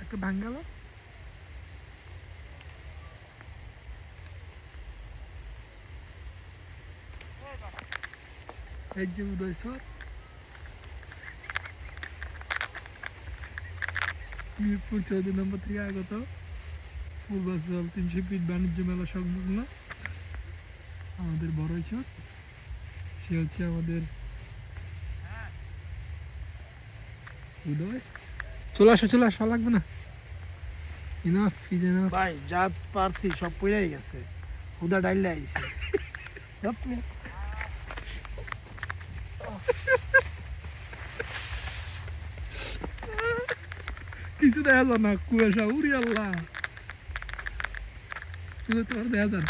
একটু ভাঙ্গাল এই যে উদয় স্যার মিরপুর 14 নম্বর থেকে আগত পূর্বাচল 300 ফিট বাণিজ্য মেলা সংলগ্ন আমাদের বড় চর সে হচ্ছে আমাদের উদয়। চলে আসো লাগবে না ইনাফ ইজ এনাফ ভাই যা পারছি সব পড়েই গেছে হুদা ডাইলে আইছে কিছু দেখা যায় না কুয়াশা উড়ি আল্লাহ কিছু তোমার দেখা যায়